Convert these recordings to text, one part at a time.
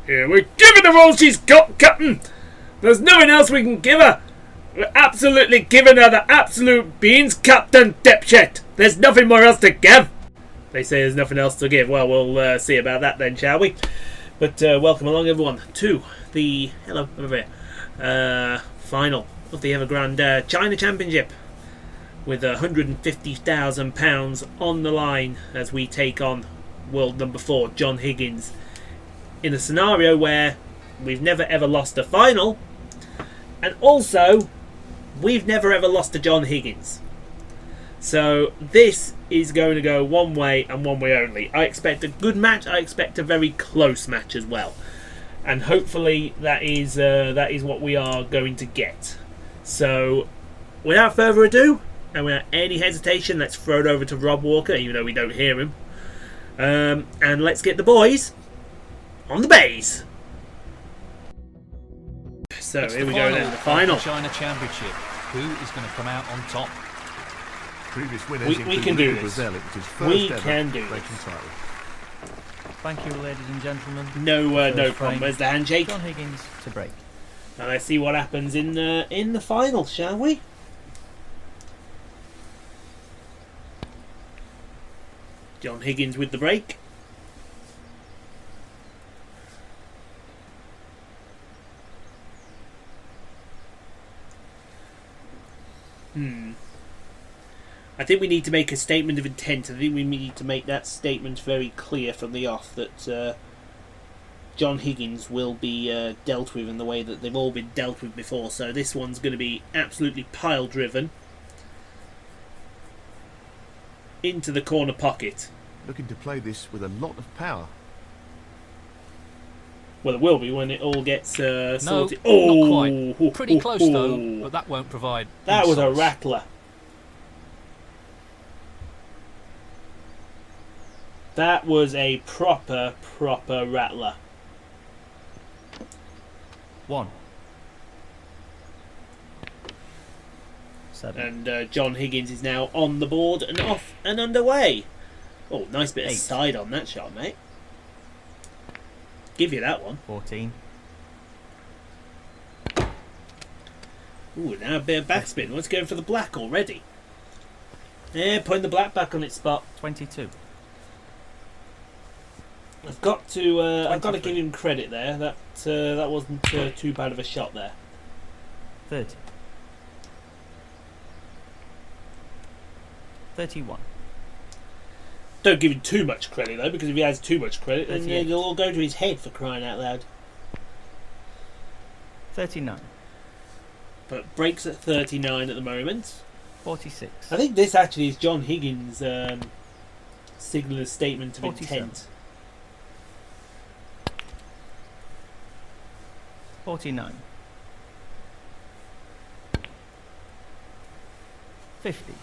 Yeah, we're giving her all she's got, Captain. There's nothing else we can give her. We're absolutely giving her the absolute beans, Captain Dipshit. There's nothing more else to give. They say there's nothing else to give. Well, we'll see about that then, shall we? But welcome along, everyone, to the final of the Evergrande China Championship, with £150,000 on the line as we take on world number 4, John Higgins, in a scenario where we've never ever lost a final, and also we've never ever lost to John Higgins. So this is going to go one way and one way only. I expect a good match. I expect a very close match as well, and hopefully that is what we are going to get. So without further ado, and without any hesitation, let's throw it over to Rob Walker, even though we don't hear him, and let's get the boys on the bays. So it's here we go then, the final China Championship. Who is going to come out on top? Previous winners we can do this. Brazil, it was his first We ever can do racing this. title. Thank you, ladies and gentlemen. No problem. frame, Where's the handshake? John Higgins to break. And let's see what happens in the final, shall we? John Higgins with the break. I think we need to make a statement of intent. I think we need to make that statement very clear from the off that John Higgins will be dealt with in the way that they've all been dealt with before. So this one's going to be absolutely pile driven into the corner pocket. Looking to play this with a lot of power. Well, it will be when it all gets sorted. No, Oh, not quite. Pretty close though, but that won't provide. That was a insights. rattler. That was a proper rattler. 1. 7. And John Higgins is now on the board and off and underway. Oh, nice bit of 8. side on that shot, mate. Give you that one. 14. Ooh, now a bit of backspin. Let's go for the black already. Yeah, putting the black back on its spot. 22. I've got to 23. give him credit there. That wasn't too bad of a shot there. 30. 31. Don't give him too much credit though, because if he has too much credit, then 38. it'll all go to his head, for crying out loud. 39. But breaks at 39 at the moment. 46. I think this actually is John Higgins' signalling a statement of 47. intent. 49. 50.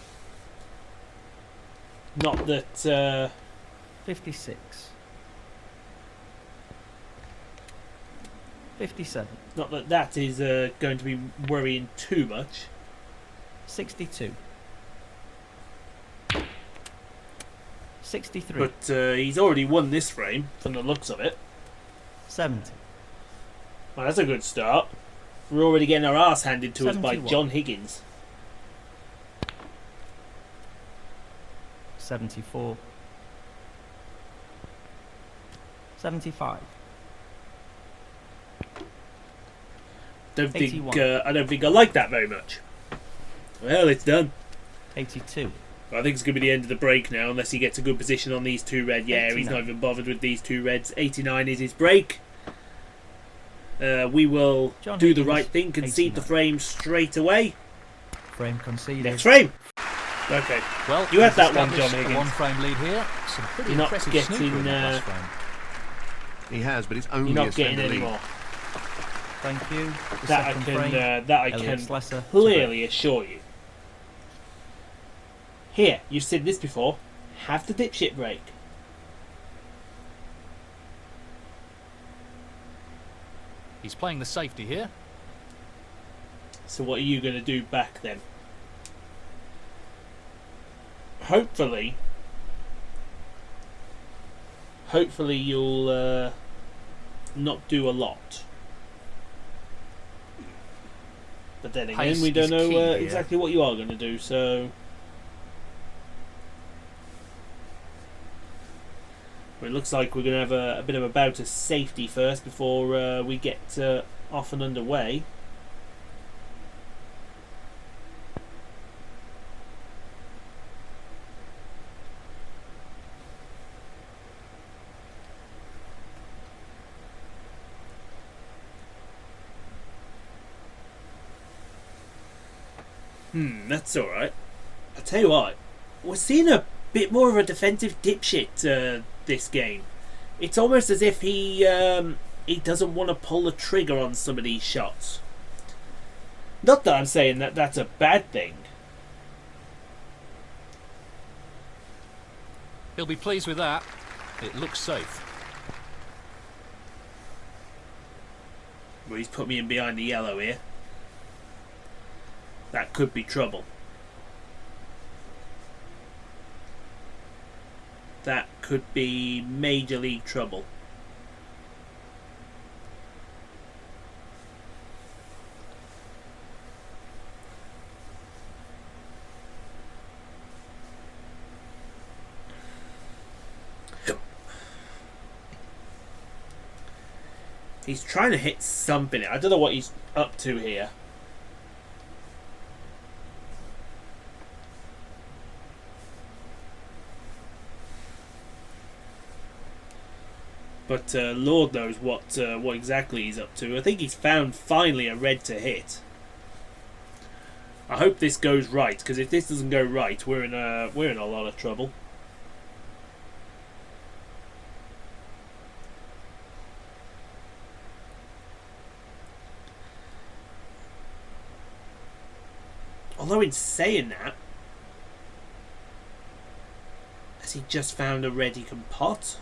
Not that 56. 57. that is going to be worrying too much. 62. 63. But he's already won this frame from the looks of it. 70. Well, that's a good start. We're already getting our arse handed to us by 71. John Higgins. 74. 75. I don't 81. think I like that very much. Well, it's done. 82. I think it's going to be the end of the break now, unless he gets a good position on these two red. Yeah, he's 89. not even bothered with these two reds. 89 is his break. We will John do the Higgins, right thing, concede the 89. frame straight away. Frame conceded. Next frame. Okay. Well, You had he's that one, established John a Higgins. one-frame lead here. Some pretty You're not impressive getting, snooker in that last frame. He has, but it's only You're a not getting standard any lead. more. Thank you. The That I second can frame. that I Elliot can Slesser to clearly assure you. Here, you've said this before. Have the dipshit break. He's playing the safety here. So what are you going to do back then? Hopefully you'll not do a lot. But then again, Pace we don't is know key here. exactly what you are going to do, so... Well, it looks like we're going to have a bit of a bout of safety first before we get off and underway. That's alright. I tell you what, we're seeing a bit more of a defensive dipshit this game. It's almost as if he doesn't want to pull the trigger on some of these shots. Not that I'm saying that that's a bad thing. He'll be pleased with that. It looks safe. Well, he's put me in behind the yellow here. That could be trouble. That could be major league trouble. He's trying to hit something. I don't know what he's up to here. But Lord knows what exactly he's up to. I think he's found finally a red to hit. I hope this goes right, because if this doesn't go right, we're in a lot of trouble. Although in saying that, has he just found a red he can pot?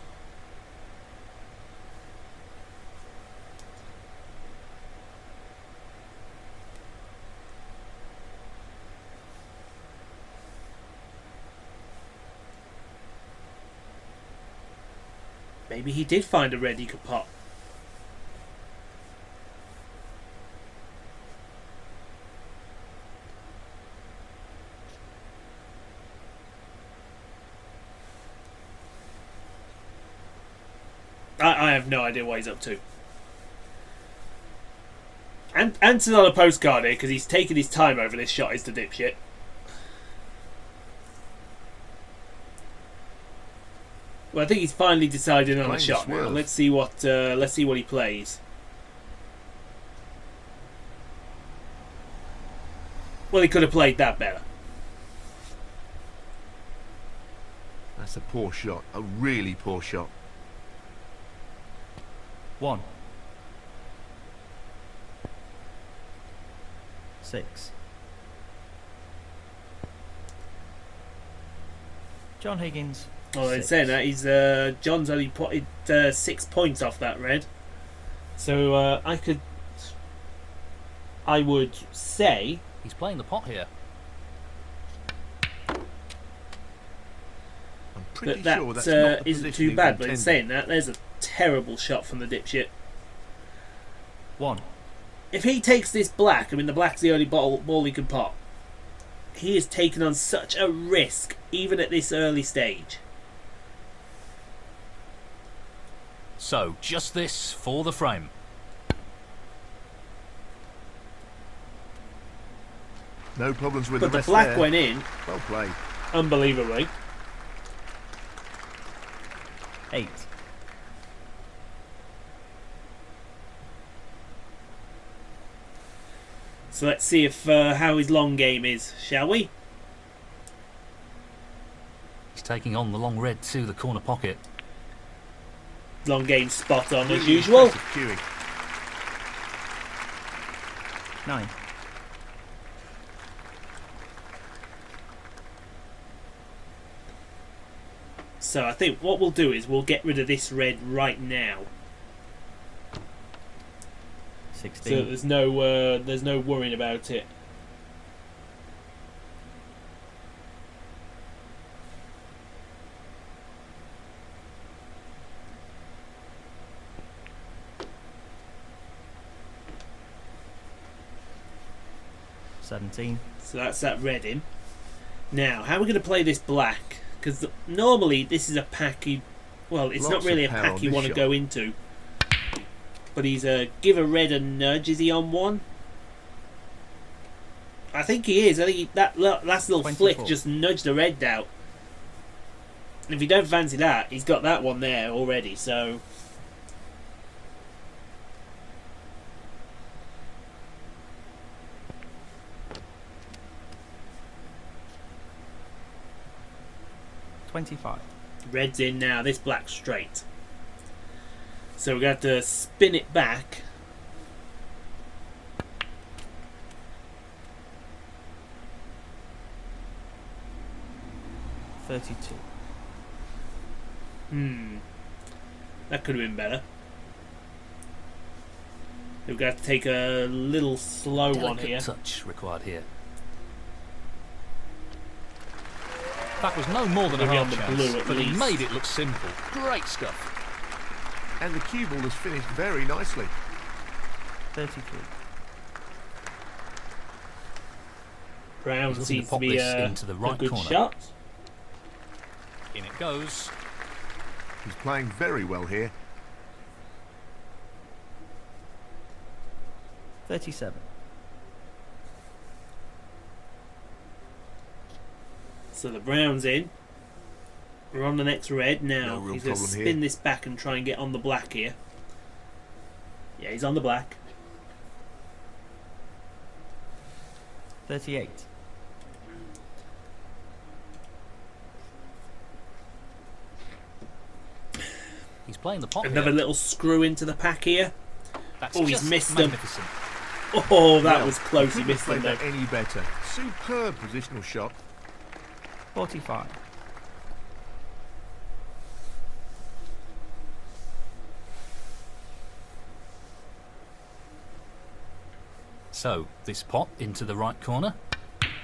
Maybe he did find a red he could pot. I have no idea what he's up to. And Ant's on a postcard here because he's taken his time over this shot, is the dipshit. Well, I think he's finally decided on a Playing shot now. swerve. Let's see what he plays. Well, he could have played that better. That's a poor shot. A really poor shot. 1. 6. John Higgins. Well, in 6. saying that, he's John's only potted 6 points off that red. So I would say He's playing the pot here. I'm pretty that sure that's not the isn't position too he bad. But in intended. saying that, there's a terrible shot from the dipshit. 1. If he takes this black, I mean the black's the only ball he can pot. He is taking on such a risk, even at this early stage. So, just this for the frame. No problems with But the the rest black there. went in, Well played. unbelievably. 8. So let's see if how his long game is, shall we? He's taking on the long red to the corner pocket. Long game spot on as Really usual. impressive cueing. 9. So I think what we'll do is we'll get rid of this red right now. 16. So there's no worrying about it. 17. So that's that red in. Now, how are we going to play this black? Because normally this is a pack you... Well, it's Lots not really a of power pack on you this want to shot. go into. But he's give a red a nudge. Is he on one? I think he is. I think that last little 24. flick just nudged the red out. And if you don't fancy that, he's got that one there already, so... $25. Red's in now, this black's straight. So we're going to have to spin it back. $32. That could have been better. We're going to have to take a little slow one Delicate here. touch required here. That was no more than a Maybe on half the chance, blue at but he least. made it look simple. Great stuff. And the cue ball has finished very nicely. 33. Brown He's looking to seems to pop be this a into the right good corner. shot. In it goes. He's playing very well here. 37. So the brown's in. We're on the next red now. No real He's going to problem spin here. this back and try and get on the black here. Yeah, he's on the black. 38. He's playing the pot Another here. little screw into the pack here. That's Oh, he's just missed them. magnificent. Oh, that Well, was close. He couldn't missed have them played though. that any better. Superb positional shot. 45. So, this pot into the right corner.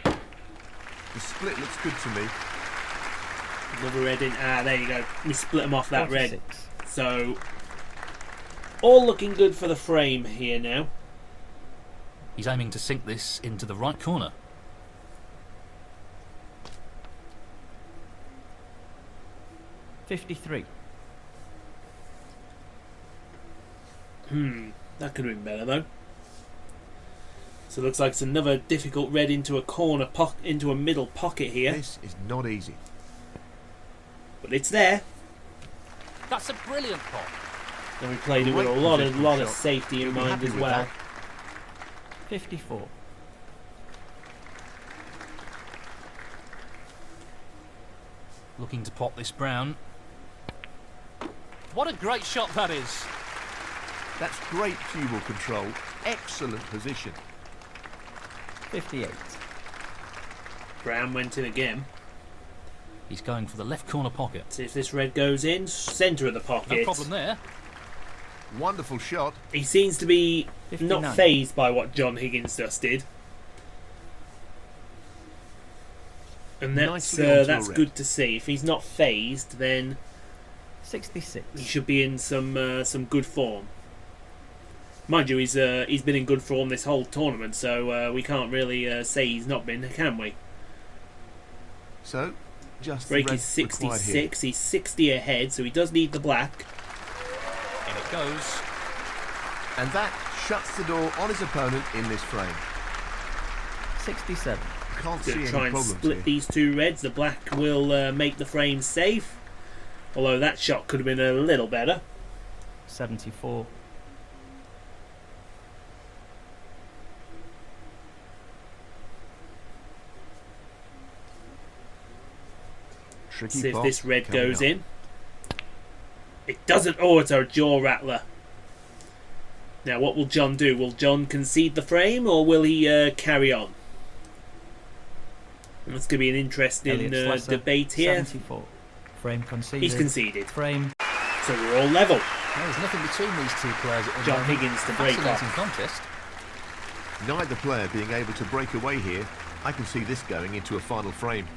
The split looks good to me. Another red in. Ah, there you go. We split them off that red. 46. So, all looking good for the frame here now. He's aiming to sink this into the right corner. 53. That could have been better though. So it looks like it's another difficult red into a corner, into a middle pocket here. This is not easy. But it's there. That's a brilliant pot. And we played it with a Great lot positional of shot. safety in You'll be mind happy as with well. that. 54. Looking to pop this brown. What a great shot that is. That's great cue ball control. Excellent position. 58. Brown went in again. He's going for the left corner pocket. See if this red goes in. Centre of the No pocket. problem there. Wonderful shot. He seems to be 59. not phased by what John Higgins just did. And Nicely onto a that's red. good to see. If he's not phased, then 66. he should be in some good form. Mind you, he's been in good form this whole tournament, so we can't really say he's not been, can we? So, just Break the red is required here. 66. He's 60 ahead, so he does need the black. In it goes. And that shuts the door on his opponent in this frame. 67. Can't see Going any to try and problems split here. these two reds. The black will make the frame safe. Although that shot could have been a little better. 74. Tricky See if pot this red coming goes up. in. It doesn't. Oh, it's a jaw rattler. Now, what will John do? Will John concede the frame, or will he carry on? That's going to be an interesting Elliot Slesser, debate here. 74. Frame conceded. He's conceded. Frame. So we're all level. There's nothing between these two players at the John moment. Higgins to break Fascinating off. contest. Neither player being able to break away here. I can see this going into a final frame.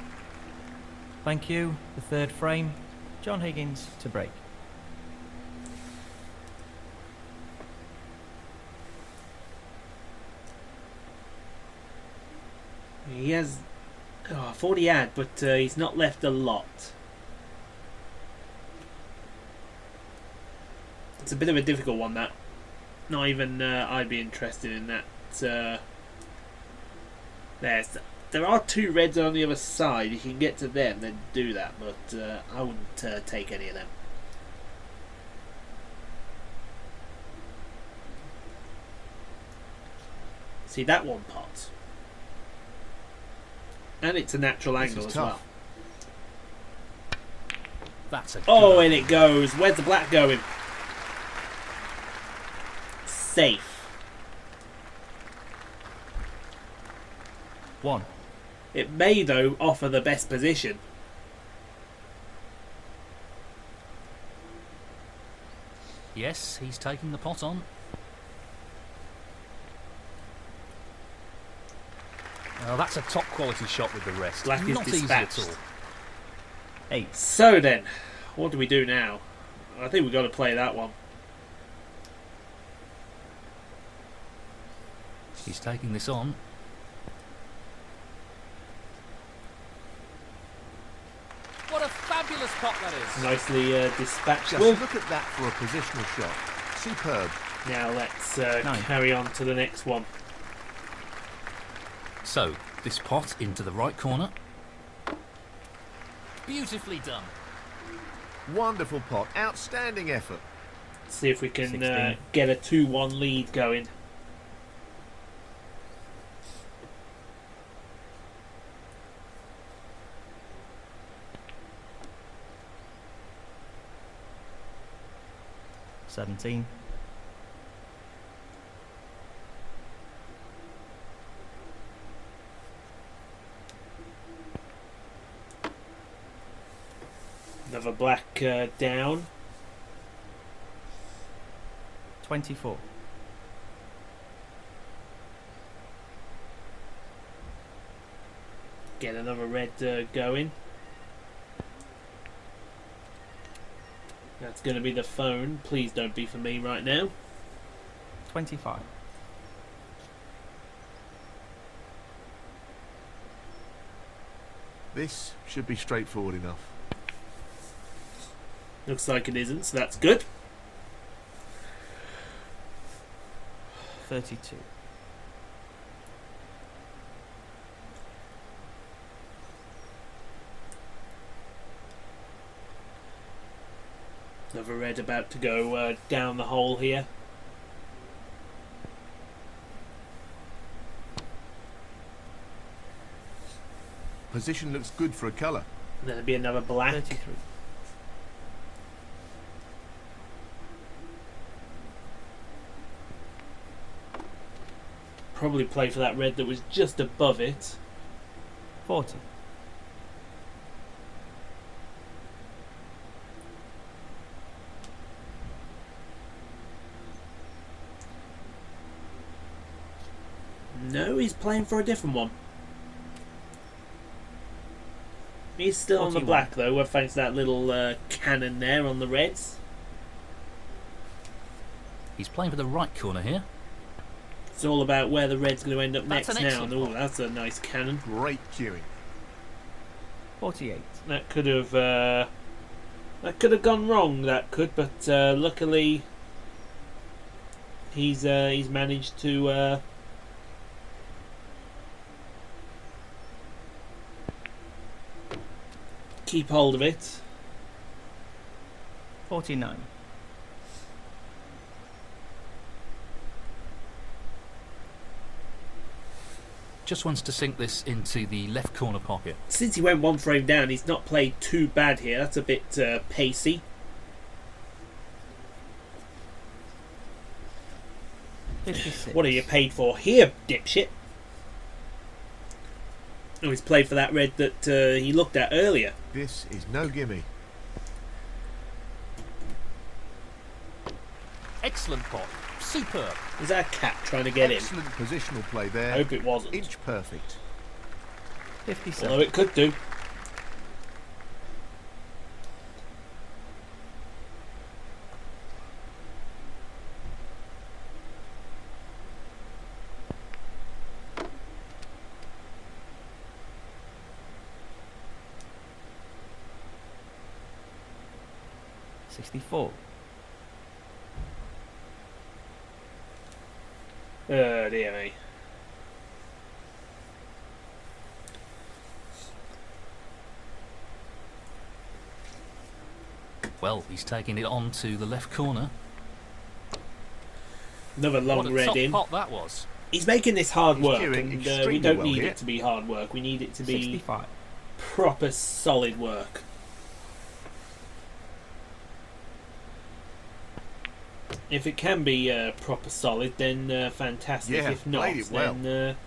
Thank you. The third frame. John Higgins to break. He has... Oh, I thought he had, but he's not left a lot. It's a bit of a difficult one, that. Not even I'd be interested in that. There are 2 reds on the other side. If you can get to them, then do that. But I wouldn't take any of them. See that one pot. And it's a natural angle as well. That's a Oh, and it goes. Where's the black going? Safe. 1. It may, though, offer the best position. Yes, he's taking the pot on. Oh, that's a top quality shot with the rest. Black is Not easy dispatched. at all. 8. So then, what do we do now? I think we've got to play that one. He's taking this on. What a fabulous pot that is. Nicely dispatched. Just Well, look at that for a positional shot. Superb. now let's 9. carry on to the next one. So, this pot into the right corner. Beautifully done. Wonderful pot. Outstanding effort. See if we can 16. get a 2-1 lead going. Seventeen. Another black down. 24. Get another red going. That's going to be the phone. Please don't be for me right now. 25. This should be straightforward enough. Looks like it isn't, so that's good. 32. Another red about to go down the hole here. Position looks good for a colour. And there'll be another black. 33. Probably play for that red that was just above it. 40. No, he's playing for a different one. He's still on the 41. black though, thanks to that little cannon there on the reds. He's playing for the right corner here. It's all about where the red's going to end up That's next an now. excellent Oh, pot. that's a nice cannon. Great cueing. 48. That could have gone wrong. That could, but luckily he's managed to. Keep hold of it. 49. Just wants to sink this into the left corner pocket. Since he went one frame down, he's not played too bad here. That's a bit pacey. 56. What are you paid for here, dipshit? Oh, he's played for that red that he looked at earlier. This is no gimme. Excellent pot. Superb. Is that a cat trying to get in? Excellent positional play I there. hope it wasn't. Inch perfect. 57. Although it could do. 64. Oh dear me. Well, he's taking it on to the left corner. Another long What a red top in. pot that was. He's making this hard He's work, doing and extremely we don't well need here. it to be hard work. We need it to be 65. proper solid work. If it can be proper solid, then fantastic. Yeah, if not, played it well. then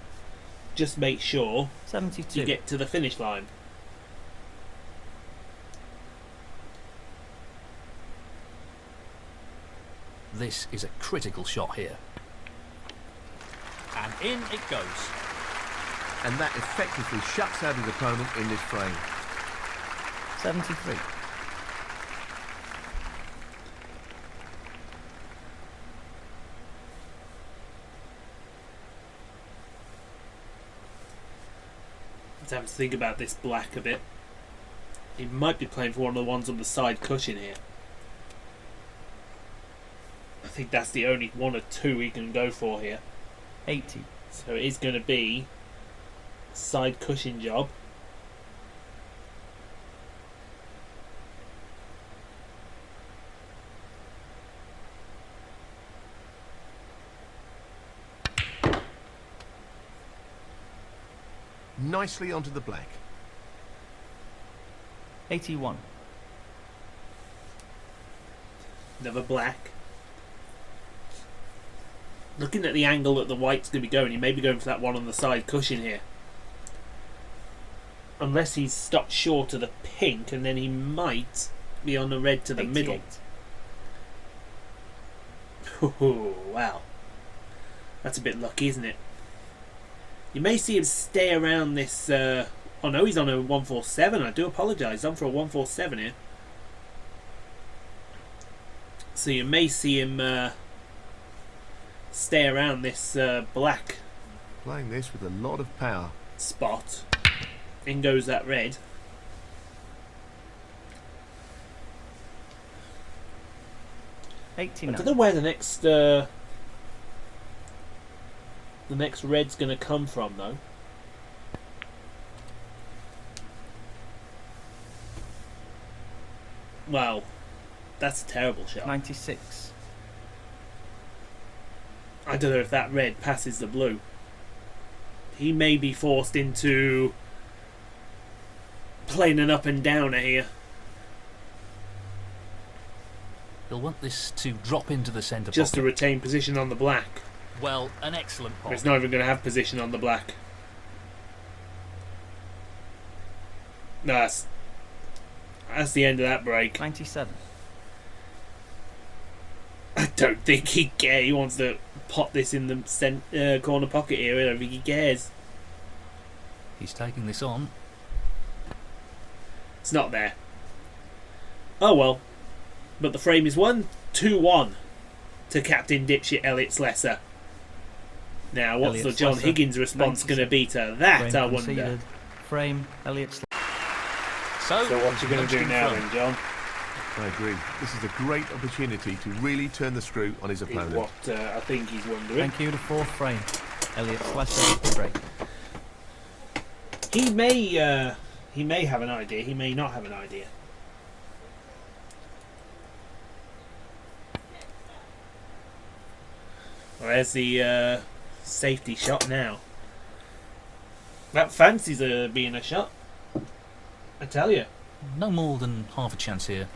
just make sure 72. you get to the finish line. This is a critical shot here. And in it goes. And that effectively shuts out his opponent in this frame. 73. Let's have to think about this black a bit. He might be playing for one of the ones on the side cushion here. I think that's the only one or two he can go for here. 80. So it is going to be a side cushion job. Nicely onto the black. 81. Another black. Looking at the angle that the white's going to be going, he may be going for that one on the side cushion here. Unless he's stopped short of the pink, and then he might be on the red to the 88. middle. Ooh, wow. That's a bit lucky, isn't it? You may see him stay around this... oh no, he's on a 147. I do apologise. He's on for a 147 here. So you may see him stay around this black Playing this with a lot of power. spot. In goes that red. I 89. don't know where the next red's going to come from, though. Well, that's a terrible shot. 96. I don't know if that red passes the blue. He may be forced into playing an up and downer here. He'll want this to drop into the centre Just to pocket. retain position on the black. Well, an excellent pot. It's not even going to have position on the black. No, that's the end of that break. 97. I don't think he cares. He wants to pop this in the corner pocket here. I don't think he cares. He's taking this on. It's not there. Oh well. But the frame is 1-2-1 to Captain Dipshit Elliot Slessor. Now, what's Elliot the John Slessor, Higgins response going to be to that, Frame I wonder? conceded. Frame, Elliot So what you going to do nudged in now front. then, John? I agree. This is a great opportunity to really turn the screw on his Is opponent. what I think he's wondering. Thank you, the fourth frame. Elliot Slessor, break. He may have an idea. He may not have an idea. Well, there's the safety shot now. That fancies being a shot. I tell you. No more than half a chance here.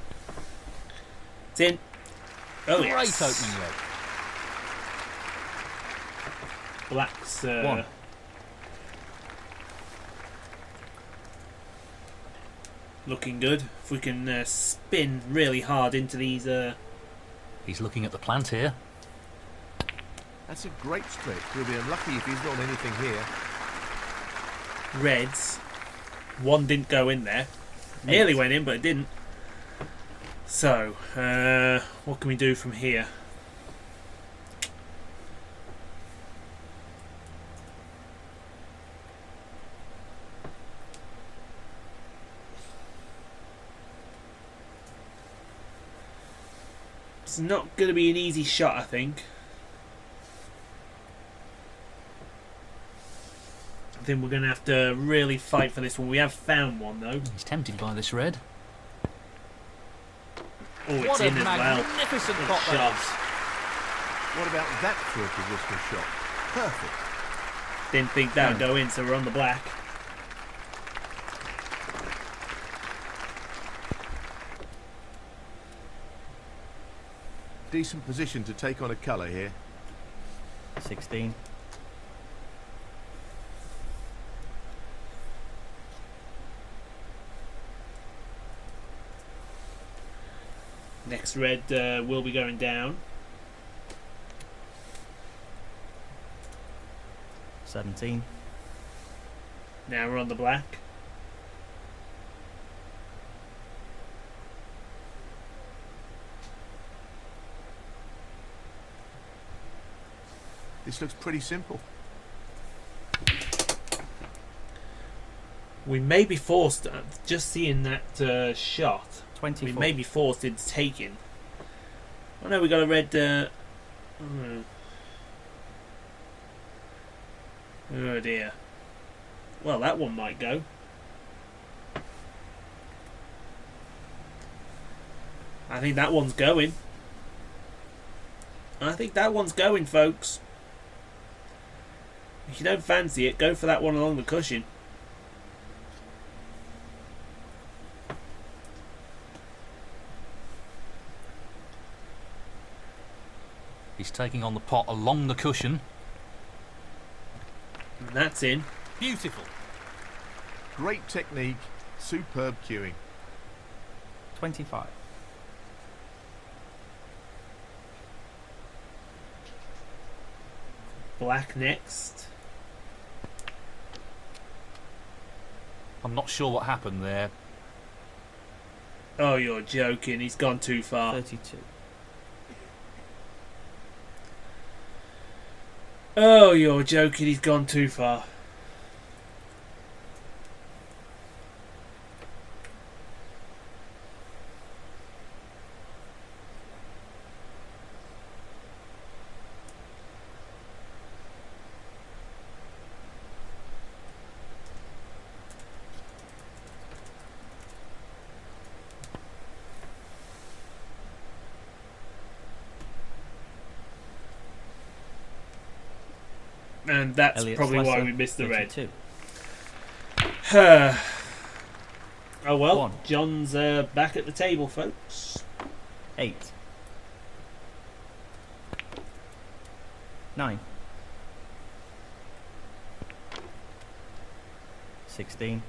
It's in. Oh, Great yes. opening leg. Black's One. looking good. If we can spin really hard into these He's looking at the plant here. That's a great split. He'll be unlucky if he's not anything here. reds, one didn't go in there. Nearly went in, but it didn't. So, what can we do from here? It's not going to be an easy shot, I think. I think we're going to have to really fight for this one. We have found one, though. He's tempted by this red. Oh, it's What a in as well. magnificent Good pot that shot. is. What about that for a positional shot? Perfect. Didn't think that would go in, so we're on the black. Decent position to take on a colour here. 16. Next red will be going down. 17. Now we're on the black. This looks pretty simple. We may be forced, just seeing that shot, 24. we may be forced into taking. Oh no, we got a red. Oh dear. Well, that one might go. I think that one's going. I think that one's going, folks. If you don't fancy it, go for that one along the cushion. He's taking on the pot along the cushion. And that's in. Beautiful. Great technique, superb cueing. 25. Black next. I'm not sure what happened there. Oh, you're joking. He's gone too far. 32. Oh, you're joking. He's gone too far. And that's Elliot probably why Slessor, we missed the red. 32. Oh well, One. John's back at the table, folks. 8. 9. 16.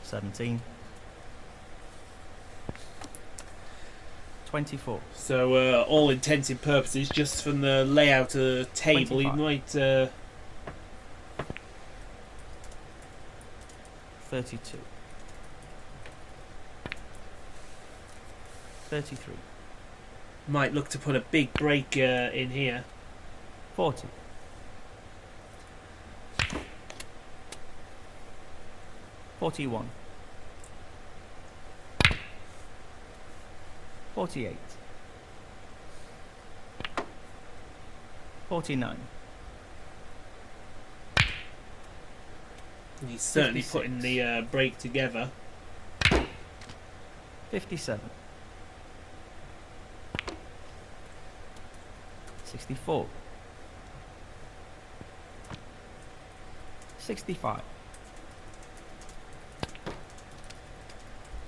17. 24. So, all intents and purposes, just from the layout of the table, 25. he might... 32. 33. might look to put a big break in here. 40. 41. 48. 49. He's certainly 56. putting the break together. 57. 64. 65.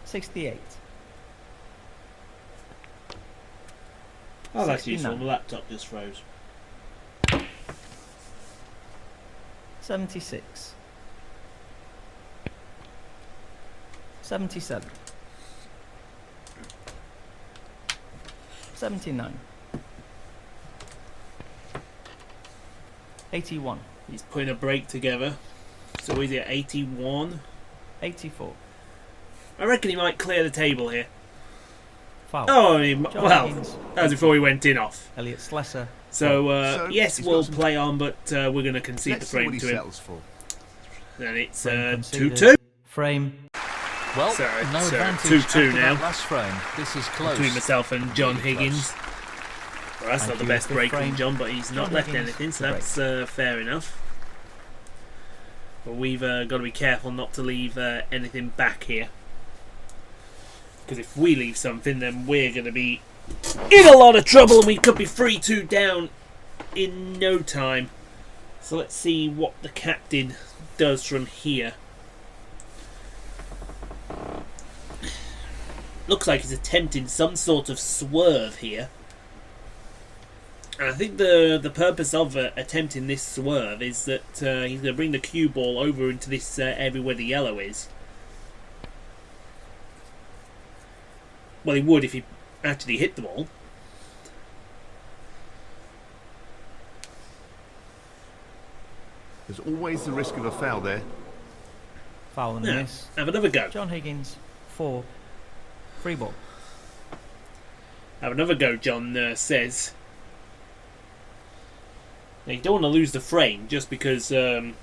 68. Oh, that's useful. 69. My laptop just froze. 76. 77. 79. 81. He's putting a break together. So he's at 81. 84. I reckon he might clear the table here. Foul. Oh, John well, Higgins. that was before he went in off. Elliot Slessor. So, So, yes, he's we'll got some- play on, but we're going to concede Let's the see what frame he to him. settles for. And it's Frame 2-2. conceded. Frame. Well, So no it's advantage 2-2 after now. that last frame. This is close. Between myself and John Really Higgins. Well, that's Thank not the you. best Fifth break frame. from John, but he's not John left Higgins anything, so to that's fair enough. But we've got to be careful not to leave anything back here. Because if we leave something, then we're going to be in a lot of trouble, and we could be 3-2 down in no time. So let's see what the captain does from here. Looks like he's attempting some sort of swerve here. And I think the purpose of attempting this swerve is that he's going to bring the cue ball over into this area where the yellow is. Well, he would if he actually hit the ball. There's always the risk of a foul there. Foul and a Yeah, miss. have another go. John Higgins, 4. Free ball. Have another go, John says. Now, you don't want to lose the frame just because you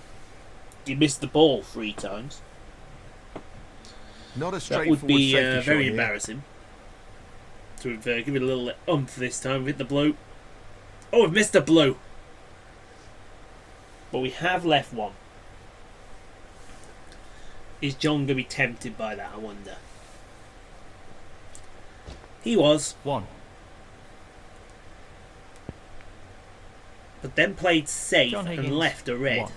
missed the ball 3 times. Not a That straightforward would be safety shot very here. embarrassing. So we've give it a little oomph this time. We've hit the blue. Oh, we've missed the blue. But we have left one. Is John going to be tempted by that, I wonder? He was. 1. But then played safe John and Higgins, left a red. 1.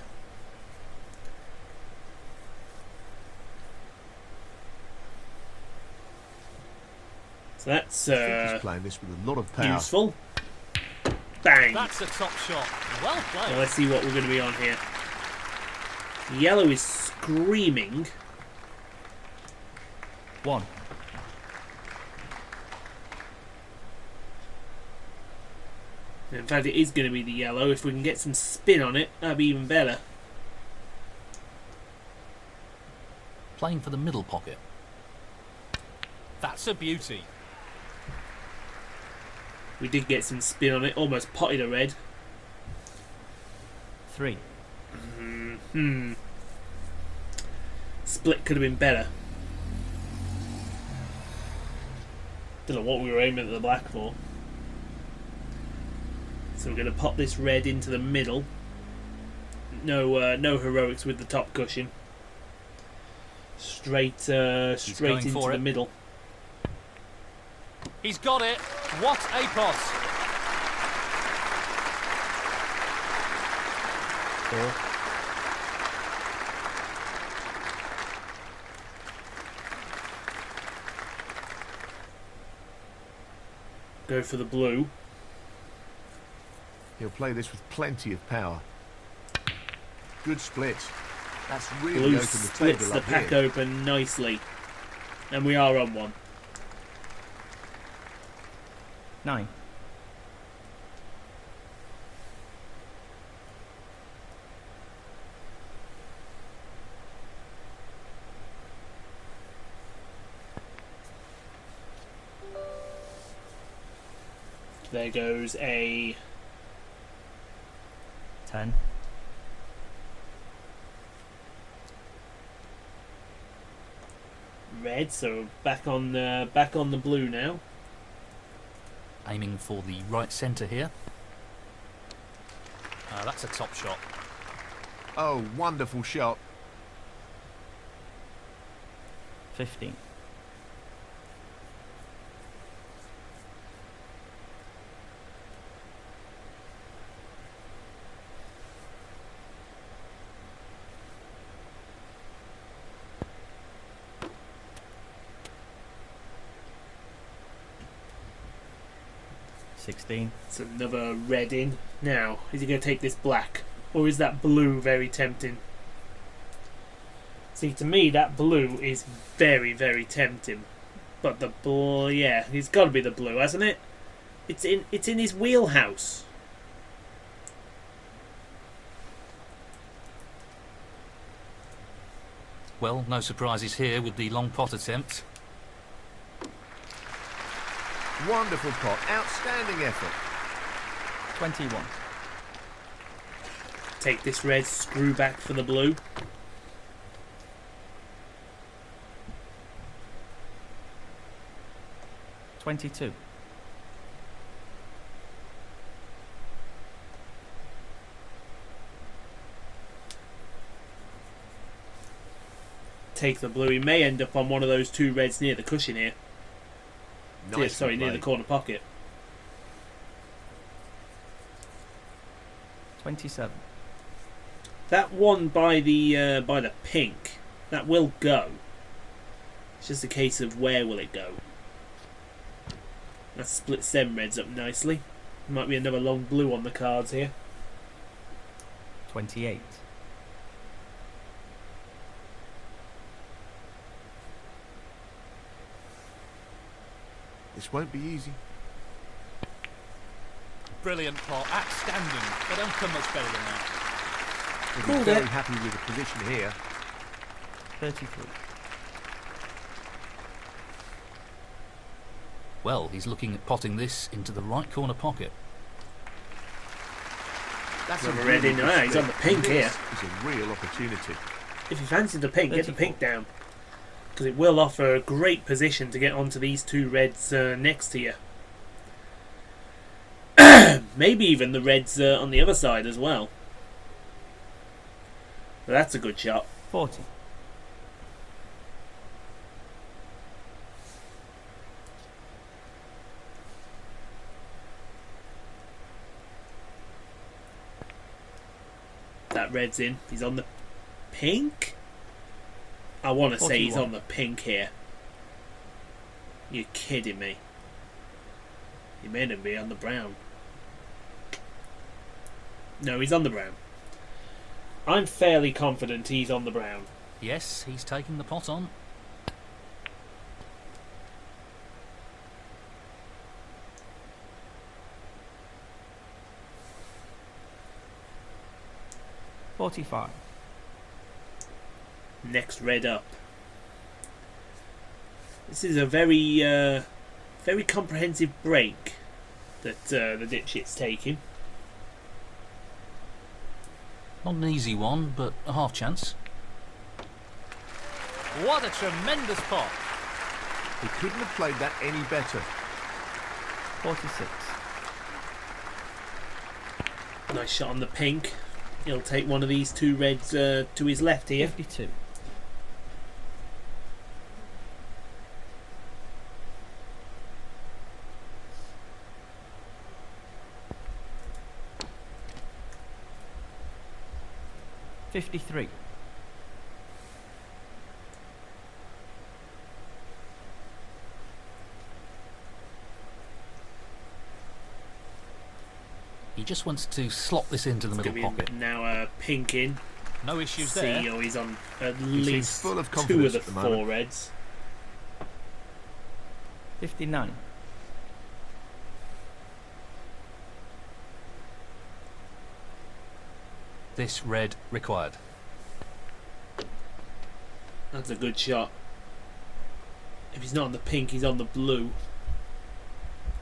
So that's I think he's playing this with a lot of power. useful. Bang! That's a top shot. Well played. Now let's see what we're going to be on here. Yellow is screaming. 1. In fact, it is going to be the yellow. If we can get some spin on it, that'd be even better. Playing for the middle pocket. That's a beauty. We did get some spin on it. Almost potted a red. 3. Split could have been better. Don't know what we were aiming at the black for. So we're going to pop this red into the middle. No heroics with the top cushion. Straight going into for the it. middle. He's got it. What a pass. 4. Go for the blue. He'll play this with plenty of power. Good split. That's really Blue opened the splits table the up pack here. open nicely. And we are on one. 9. There goes a 10. red, so back on the blue now. Aiming for the right centre here. That's a top shot. Oh, wonderful shot. 15. $16. It's another red in. Now, is he going to take this black? Or is that blue very tempting? See, to me, that blue is very, very tempting. But the blue, yeah, it's got to be the blue, hasn't it? It's in his wheelhouse. Well, no surprises here with the long pot attempt. Wonderful pot. Outstanding effort. 21. Take this red, screw back for the blue. 22. Take the blue. He may end up on one of those two reds near the cushion here. Near the corner pocket. 27. That one by the pink, that will go. It's just a case of where will it go. That splits them reds up nicely. Might be another long blue on the cards here. 28. This won't be easy. Brilliant pot. Outstanding. They don't come much better than that. He'll Called be very it. happy with the position here. 33. Well, he's looking at potting this into the right corner pocket. That's Another a red really in. good Ah, he's spin. on the pink This here. is a real opportunity. If you fancy the pink, get the 34. pink down. Because it will offer a great position to get onto these two reds next to you. Maybe even the reds on the other side as well. But that's a good shot. 40. That red's in. He's on the pink? I want to say he's 41. on the pink here. You're kidding me. He made him be on the brown. No, he's on the brown. I'm fairly confident he's on the brown. Yes, he's taking the pot on. $45. Next red up. This is a very comprehensive break that the dipshit's taking. Not an easy one, but a half chance. What a tremendous pot! He couldn't have played that any better. 46. Nice shot on the pink. He'll take one of these two reds to his left here. 52. $53. He just wants to slot this into the It's middle gonna be pocket. now pink in. No issues See, there. oh, he's on at seems least full of two of confidence the at the four moment. reds. 59. This red required. That's a good shot. If he's not on the pink, he's on the blue.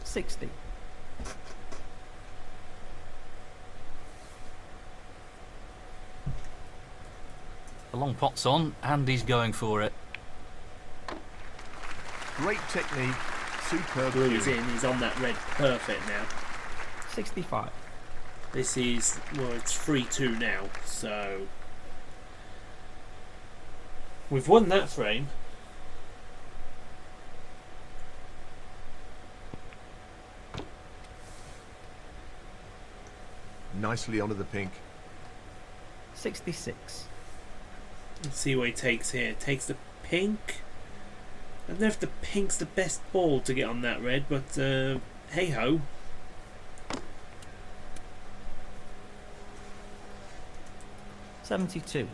60. The long pot's on, and he's going for it. Great technique, superb Blue's cue. in. He's on that red perfect now. 65. This is, well, it's 3-2 now, so we've won that frame. Nicely onto the pink. 66. Let's see what he takes here. Takes the pink. I don't know if the pink's the best ball to get on that red, but hey ho. $72.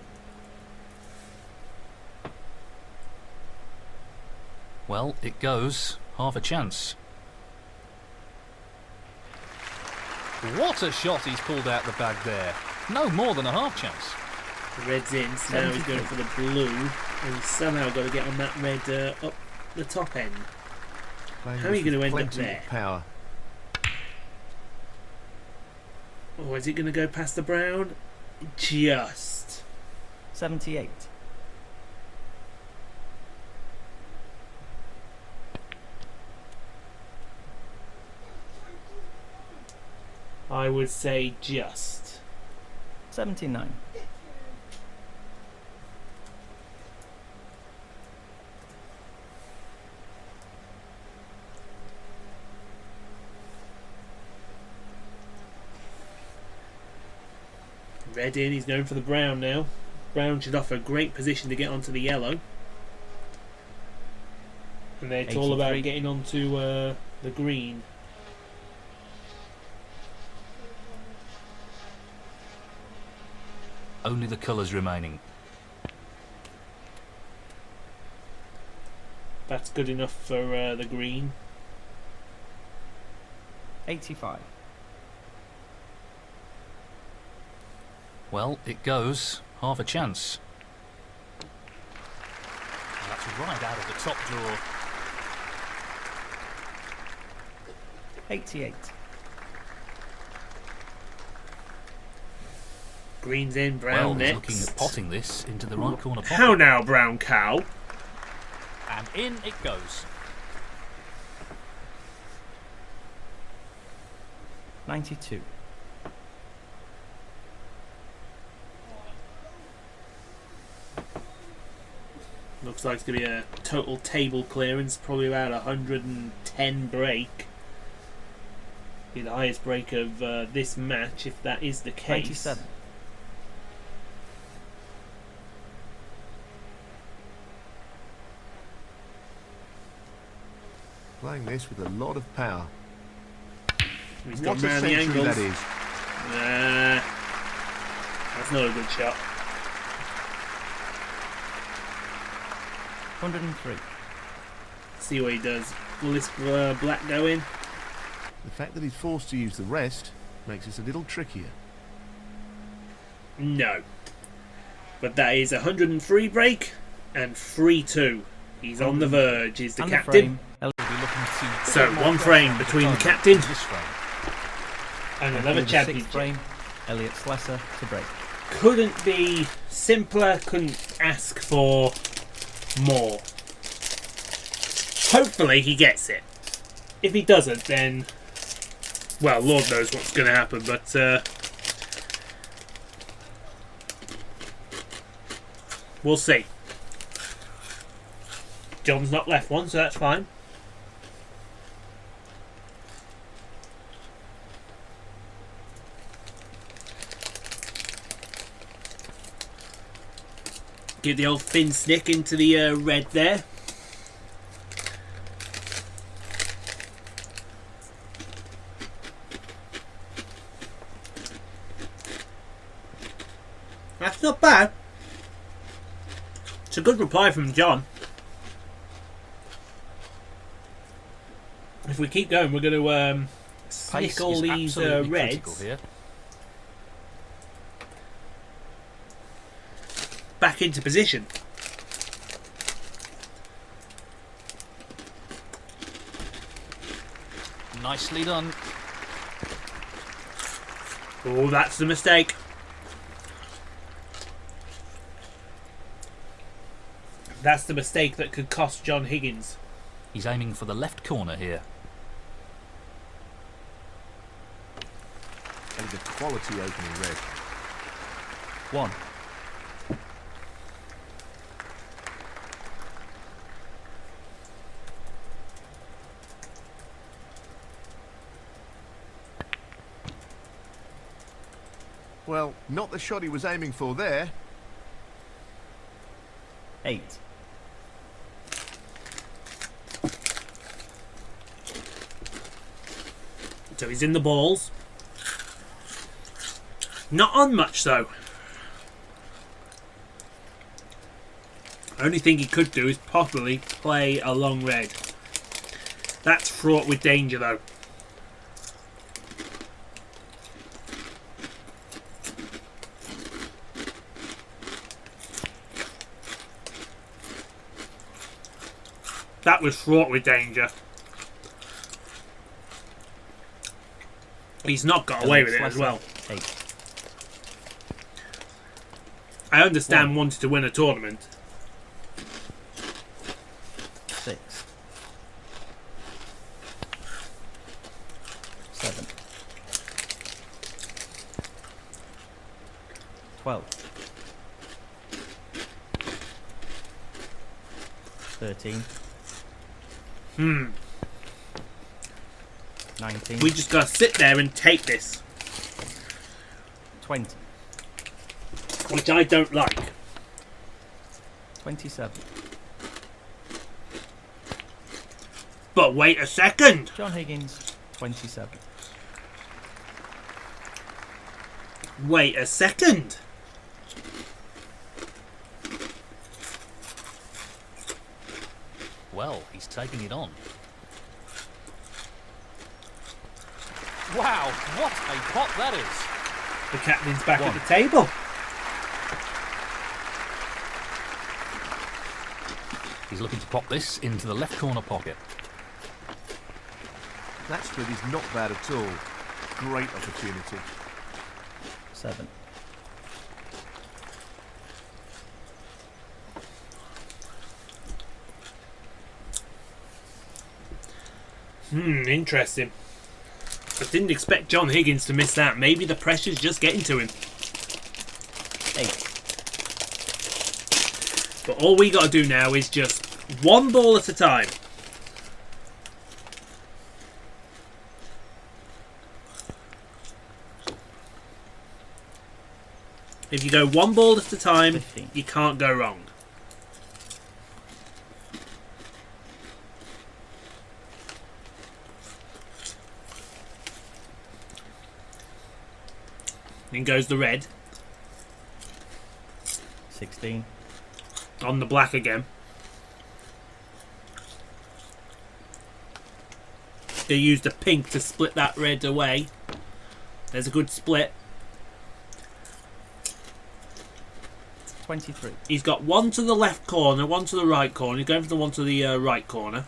Well, it goes. Half a chance. What a shot he's pulled out the bag there. No more than a half chance. The red's in, so now he's going for the blue, and he's somehow got to get on that red up the top end. Playing How are you this going to with end up plenty of there? Power. Or is it going to go past the brown? Just. 78. I would say just. 79. Red in, he's going for the brown now. Brown should offer a great position to get onto the yellow. And then it's all about 83. getting onto the green. Only the colours remaining. That's good enough for the green. 85. Well, it goes. Half a chance. That's right out of the top drawer. 88. Green's in, Well, brown he's next. looking at potting this into the right corner pocket. How now, brown cow? And in it goes. 92. Looks like it's going to be a total table clearance, probably about 110 break. Be the highest break of this match, if that is the case. 97. Playing this with a lot of power. He's What gone a round the century angles. that is. Nah, that's not a good shot. 103. See what he does. Will this black go in? The fact that he's forced to use the rest makes this a little trickier. No. But that is 103 break and 3-2. He's on the verge. He's the And captain. frame. We'll be looking to So, put more one pressure frame on the between the opponent captain in this frame. And With another the championship. sixth frame, Elliot Slesser to break. Couldn't be simpler, couldn't ask for more. Hopefully he gets it. If he doesn't, then, well, Lord knows what's going to happen, but we'll see. John's not left one, so that's fine. Give the old thin snick into the red there. That's not bad. It's a good reply from John. If we keep going, we're going to Pace snick all is these absolutely critical reds here. back into position. Nicely done. Oh, that's the mistake. That's the mistake that could cost John Higgins. He's aiming for the left corner here. And it's a quality opening red. 1. Well, not the shot he was aiming for there. 8. So he's in the balls. Not on much though. Only thing he could do is possibly play a long red. That's fraught with danger though. That was fraught with danger. He's not got away with it as well. 8. I understand wanting to win a tournament. 6. 7. 12. 13. 19. We just gotta sit there and take this, 20. which I don't like. 27. But wait a second. John Higgins, 27. Wait a second. Well, he's taking it on. Wow, what a pot that is! The captain's back at One. the table. He's looking to pop this into the left corner pocket. That split is not bad at all. Great opportunity. 7. Interesting. I didn't expect John Higgins to miss that. Maybe the pressure's just getting to him. 8. But all we got to do now is just one ball at a time. If you go one ball at a time, 15. you can't go wrong. In goes the red. 16. On the black again. They used the pink to split that red away. There's a good split. 23. He's got one to the left corner, one to the right corner. He's going for the one to the right corner.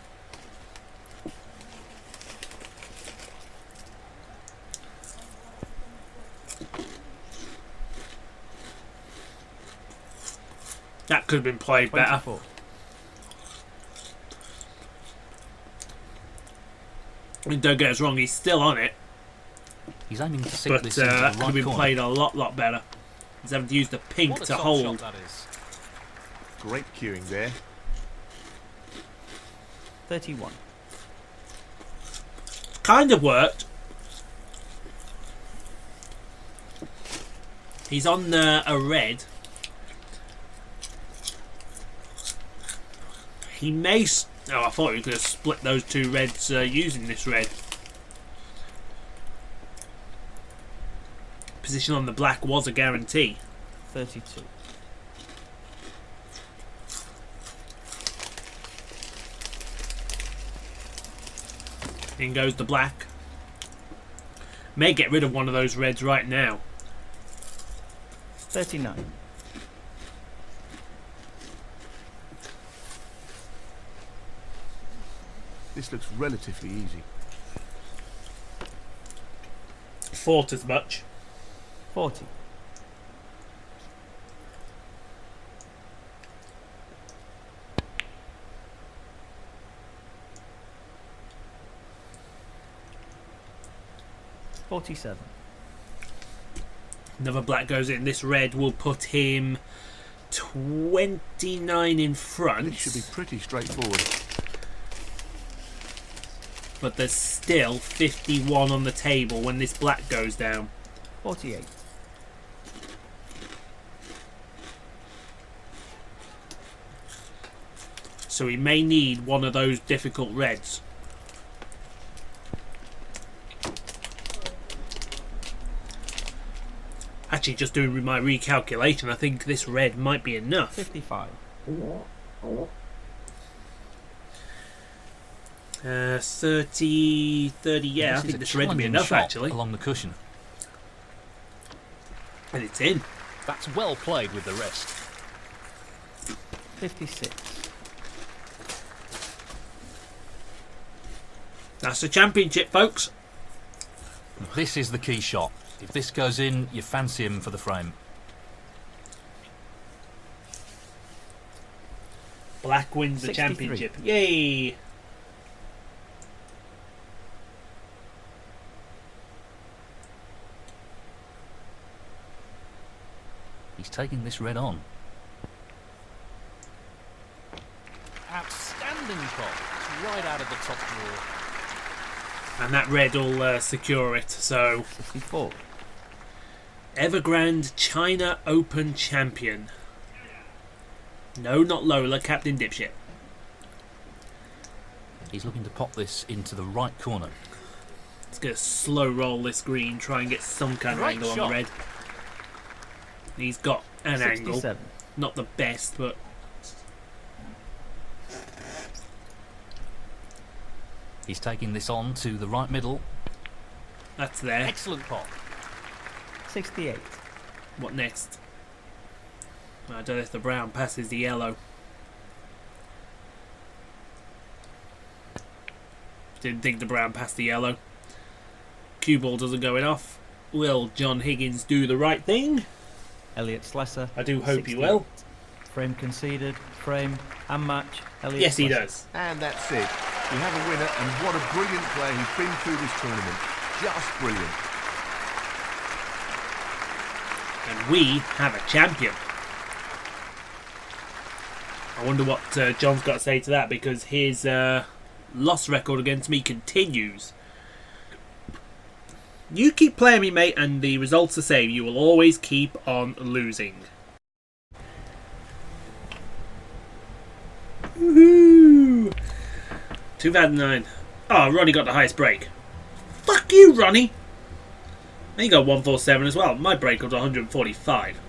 That could have been played better. 24. And don't get us wrong, he's still on it. He's aiming to sink But this into the that could right have been corner. played a lot better. He's having to use the pink What a to top hold. shot that is. Great cueing there. 31. Kind of worked. He's on a red. He may... I thought he was going to split those two reds using this red. Position on the black was a guarantee. 32. In goes the black. May get rid of one of those reds right now. 39. This looks relatively easy. Thought as much. 40. 47. Another black goes in. This red will put him 29 in front. This should be pretty straightforward. But there's still 51 on the table when this black goes down. 48. So he may need one of those difficult reds. Actually, just doing my recalculation, I think this red might be enough. 55. 30, yeah, I think this red would be challenging enough shot actually. along the cushion. And it's in. That's well played with the rest. 56. That's the championship, folks. This is the key shot. If this goes in, you fancy him for the frame. Black wins the 63. championship. Yay! He's taking this red on. Outstanding pot. It's right out of the top drawer. And that red will secure it. So 64. Evergrande China Open champion. No, not Lola, Captain Dipshit. He's looking to pop this into the right corner. Let's get a slow roll this green, try and get some kind of Great angle on shot. the red. He's got an angle. 67. Not the best, but He's taking this on to the right middle. that's there. Excellent pot. 68. What next? I don't know if the brown passes the yellow. Didn't think the brown passed the yellow. Cue ball doesn't go off. Will John Higgins do the right thing? Elliot Slesser. I do hope he 68. will. Frame conceded. Frame and match. Elliot Yes, he Slesser. does. And that's it. We have a winner, and what a brilliant player he's been through this tournament. Just brilliant. And we have a champion. I wonder what John's got to say to that, because his loss record against me continues. You keep playing me, mate, and the results the same. You will always keep on losing. Woohoo! 2009. Oh, Ronnie got the highest break. Fuck you, Ronnie! And he got 147 as well. My break was 145.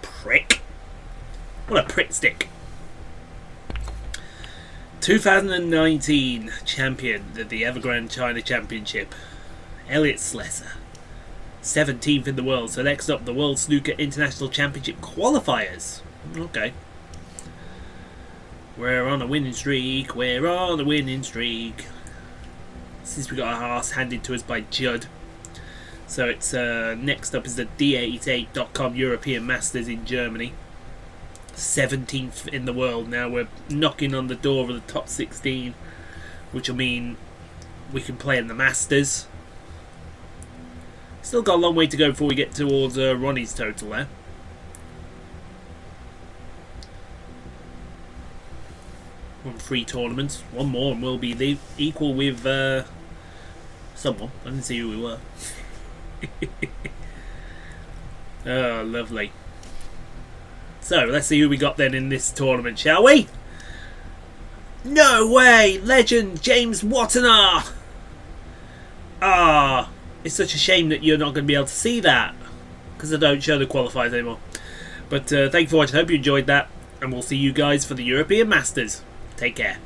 Prick. What a prick stick. 2019 champion of the Evergrande China Championship, Elliot Slesser. 17th in the world. So next up, the World Snooker International Championship qualifiers. Okay. We're on a winning streak. We're on a winning streak. Since we got our arse handed to us by Judd. So it's next up is the D88.com European Masters in Germany. 17th in the world now. We're knocking on the door of the top 16, which will mean we can play in the Masters. Still got a long way to go before we get towards Ronnie's total there. Won 3 tournaments, one more, and we'll be the equal with someone. I didn't see who we were. Oh, lovely. So, let's see who we got then in this tournament, shall we? No way! Legend James Wattenaar! Ah, it's such a shame that you're not going to be able to see that, because I don't show the qualifiers anymore. But thank you for watching, I hope you enjoyed that, and we'll see you guys for the European Masters. Take care.